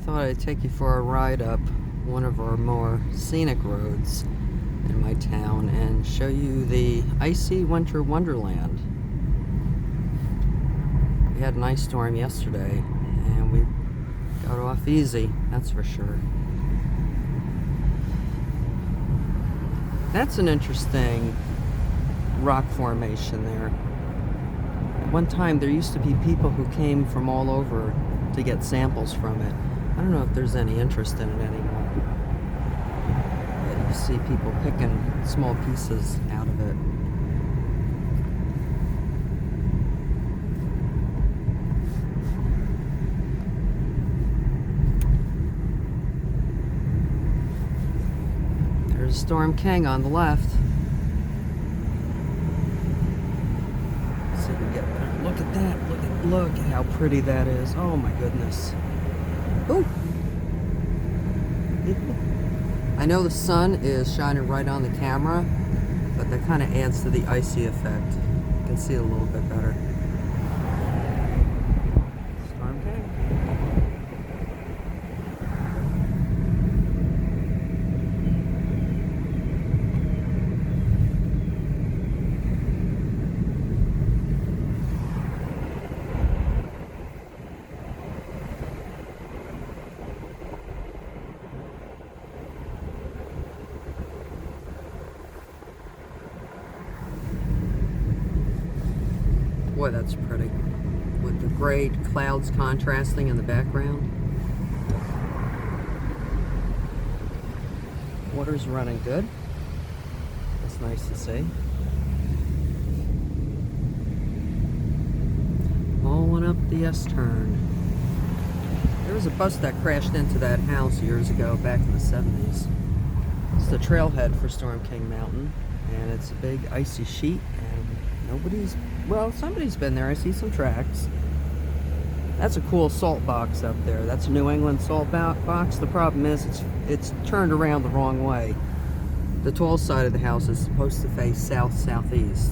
thought I'd take you for a ride up one of our more scenic roads in my town and show you the icy winter wonderland. We had an ice storm yesterday and we got off easy, that's for sure. That's an interesting rock formation there. At one time there used to be people who came from all over to get samples from it. I don't know if there's any interest in it anymore. But you see people picking small pieces out of it. There's Storm King on the left. Let's see if we can get better. Look at that. Look at how pretty that is. Oh my goodness. Ooh. I know the sun is shining right on the camera, but that kind of adds to the icy effect. You can see it a little bit better. Storm King. Boy, that's pretty. With the gray clouds contrasting in the background. Water's running good. That's nice to see. Rolling up the S-turn. There was a bus that crashed into that house years ago, back in the 70s. It's the trailhead for Storm King Mountain, and it's a big icy sheet, and well, somebody's been there. I see some tracks. That's a cool salt box up there. That's a New England salt box. The problem is it's turned around the wrong way. The tall side of the house is supposed to face south-southeast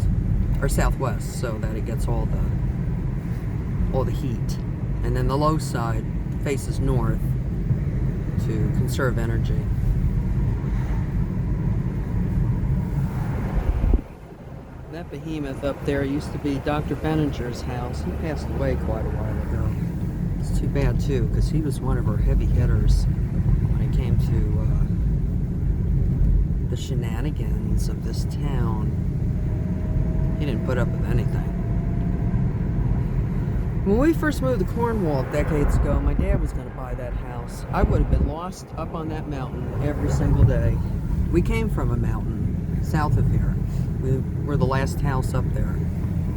or southwest, so that it gets all the heat. And then the low side faces north to conserve energy. That behemoth up there used to be Dr. Benninger's house. He passed away quite a while ago. It's too bad too, because he was one of our heavy hitters when it came to the shenanigans of this town. He didn't put up with anything. When we first moved to Cornwall decades ago, my dad was going to buy that house. I would have been lost up on that mountain every single day. We came from a mountain south of here. We were the last house up there.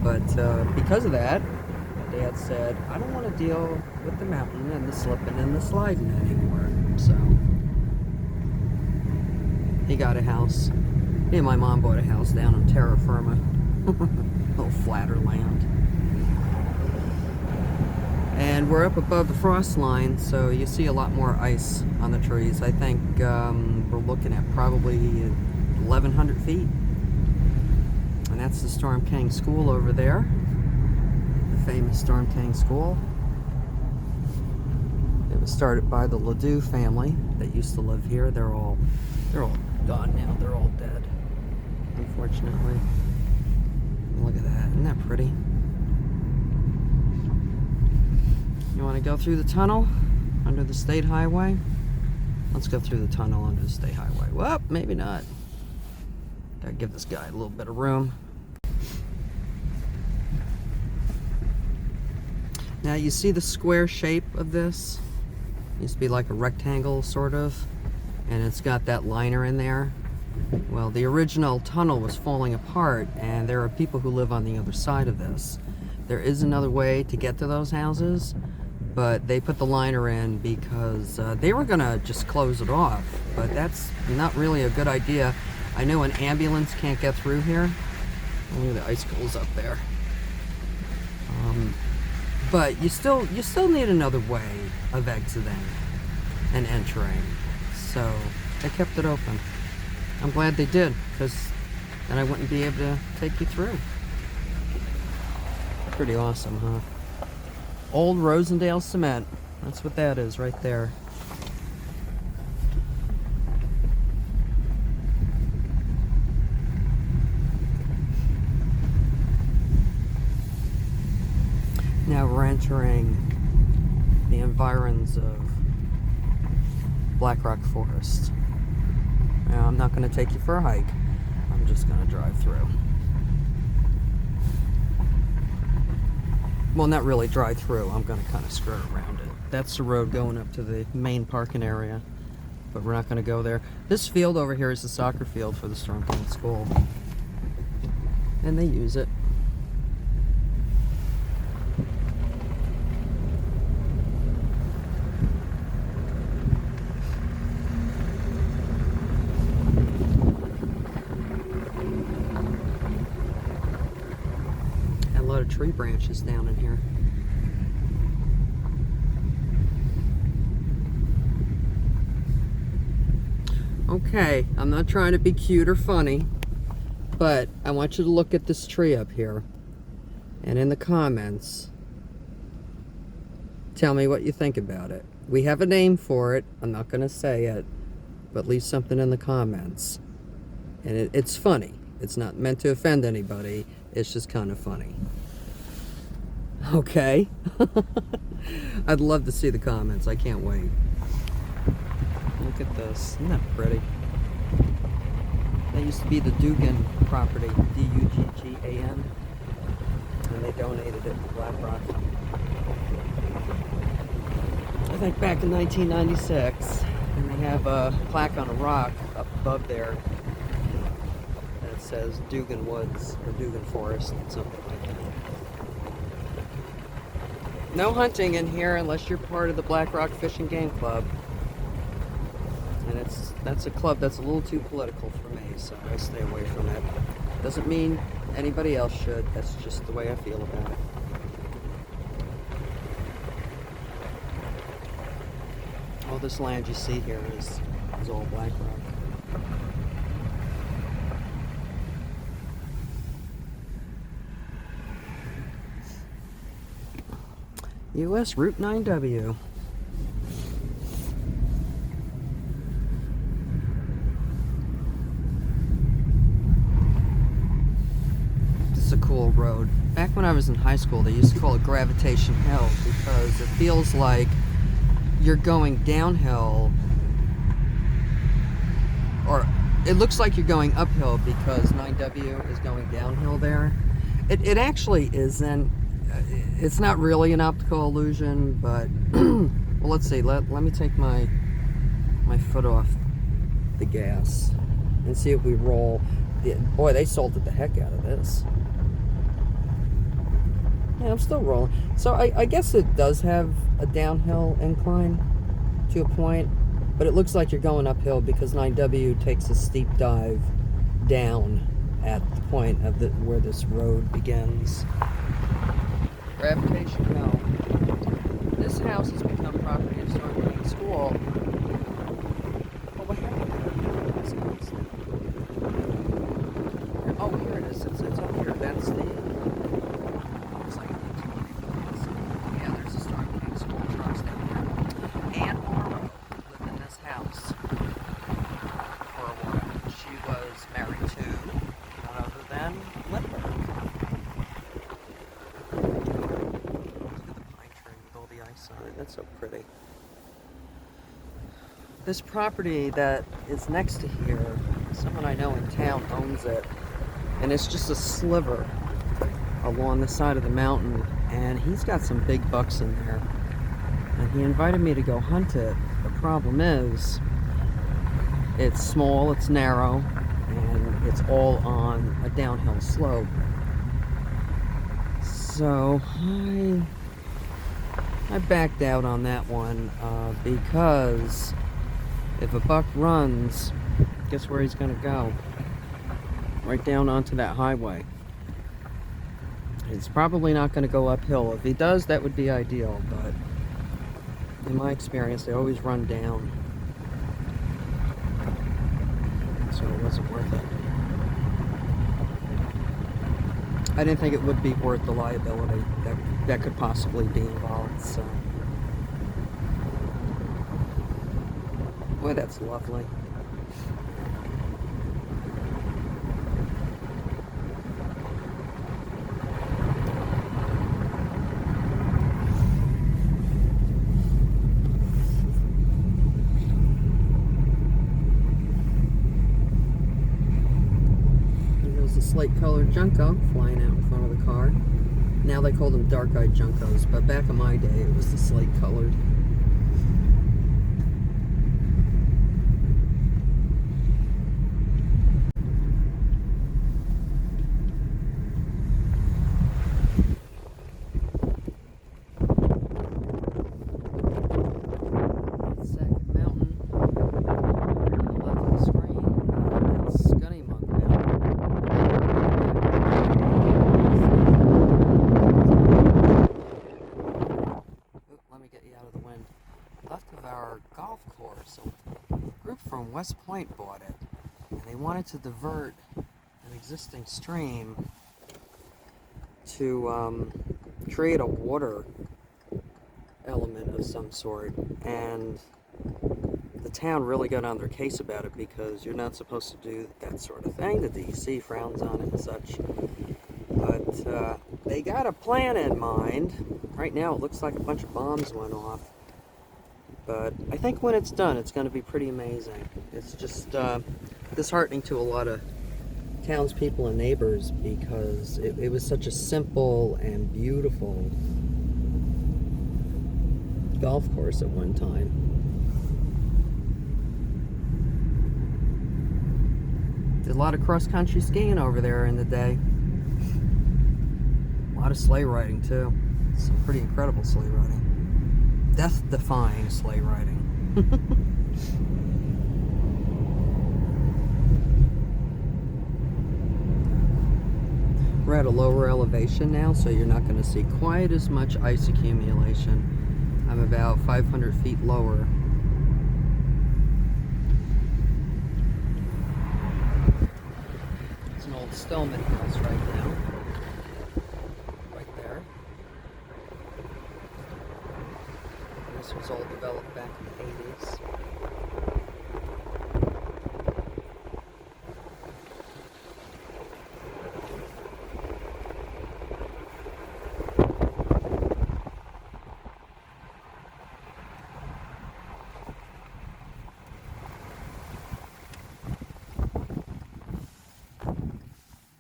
But because of that, my dad said, I don't want to deal with the mountain and the slipping and the sliding anymore. So he got a house. Me and my mom bought a house down in terra firma. A little flatter land. And we're up above the frost line, so you see a lot more ice on the trees. I think we're looking at probably 1,100 feet. And that's the Storm King School over there. The famous Storm King School. It was started by the Ledoux family that used to live here. They're all gone now. They're all dead, unfortunately. Look at that. Isn't that pretty? You want to go through the tunnel under the state highway? Let's go through the tunnel under the state highway. Well, maybe not. Gotta give this guy a little bit of room. Now you see the square shape of this? It used to be like a rectangle, sort of. And it's got that liner in there. Well, the original tunnel was falling apart, and there are people who live on the other side of this. There is another way to get to those houses, but they put the liner in because they were gonna just close it off, but that's not really a good idea. I know an ambulance can't get through here. Look at the icicles up there. But you still need another way of exiting and entering. So they kept it open. I'm glad they did, because then I wouldn't be able to take you through. Pretty awesome, huh? Old Rosendale cement. That's what that is right there. Now we're entering the environs of Black Rock Forest. Now, I'm not going to take you for a hike. I'm just going to drive through. Well, not really drive through. I'm going to kind of skirt around it. That's the road going up to the main parking area, but we're not going to go there. This field over here is the soccer field for the Storm King School, and they use it. A lot of tree branches down in here. Okay, I'm not trying to be cute or funny, but I want you to look at this tree up here, and in the comments, tell me what you think about it. We have a name for it. I'm not going to say it, but leave something in the comments. And it's funny. It's not meant to offend anybody. It's just kind of funny. Okay? I'd love to see the comments. I can't wait. Look at this. Isn't that pretty? That used to be the Dugan property. D-U-G-G-A-N. And they donated it to Black Rock. I think back in 1996. And they have a plaque on a rock up above there that says Dugan Woods or Dugan Forest, something like that. No hunting in here unless you're part of the Black Rock Fish and Game Club. And that's a club that's a little too political for me, so I stay away from it. Doesn't mean anybody else should. That's just the way I feel about it. All this land you see here is all Black Rock. US Route 9W. This is a cool road. Back when I was in high school, they used to call it Gravitation Hill because it feels like you're going downhill, or it looks like you're going uphill because 9W is going downhill there. It actually isn't. It's not really an optical illusion, but well, let's see. Let me take my foot off the gas and see if we roll. Boy, they salted the heck out of this. Yeah, I'm still rolling. So I guess it does have a downhill incline to a point, but it looks like you're going uphill because 9W takes a steep dive down at the point of where this road begins. Gravitation Hill. This house has become property of Storm King School. Oh, what happened there? This house. Oh, here it is. It's up here. That's the... Looks like yeah, there's a Storm King School across down there. And Morrow lived in this house for a while. She was married to none other than Lindbergh. That's so pretty. This property that is next to here, someone I know in town owns it, and it's just a sliver along the side of the mountain, and he's got some big bucks in there, and he invited me to go hunt it. The problem is it's small, it's narrow, and it's all on a downhill slope. So I backed out on that one because if a buck runs, guess where he's going to go? Right down onto that highway. He's probably not going to go uphill. If he does, that would be ideal, but in my experience, they always run down. So it wasn't worth it. I didn't think it would be worth the liability that could possibly be involved, so. Boy, that's lovely. slate-colored junco flying out in front of the car. Now they call them dark-eyed juncos, but back in my day it was the slate-colored. Golf course. A group from West Point bought it, and they wanted to divert an existing stream to create a water element of some sort, and the town really got on their case about it because you're not supposed to do that sort of thing. The DEC frowns on it and such, but they got a plan in mind. Right now it looks like a bunch of bombs went off. But I think when it's done, it's going to be pretty amazing. It's just disheartening to a lot of townspeople and neighbors because it was such a simple and beautiful golf course at one time. Did a lot of cross-country skiing over there in the day. A lot of sleigh riding, too. Some pretty incredible sleigh riding. Death-defying sleigh riding. We're at a lower elevation now, so you're not going to see quite as much ice accumulation. I'm about 500 feet lower. It's an old Stillman house right now. This was all developed back in the 80s.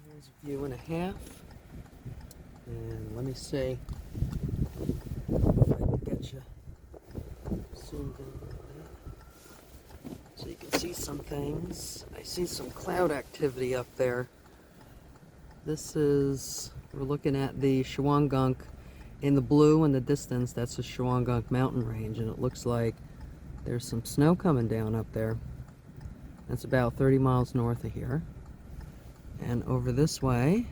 There's a view and a half. And let me see if I can get you zoomed in a little bit so you can see some things. I see some cloud activity up there. We're looking at the Shawangunk in the blue in the distance. That's the Shawangunk mountain range, and it looks like there's some snow coming down up there. That's about 30 miles north of here. And over this way,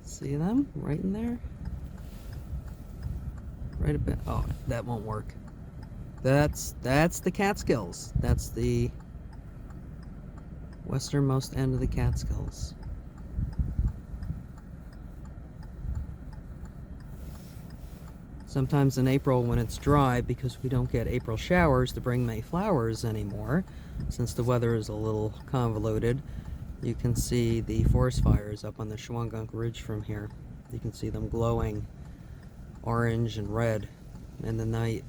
see them right in there? Right a bit. Oh, that won't work. That's the Catskills. That's the westernmost end of the Catskills. Sometimes in April when it's dry, because we don't get April showers to bring May flowers anymore, since the weather is a little convoluted, you can see the forest fires up on the Shawangunk Ridge from here. You can see them glowing orange and red in the night.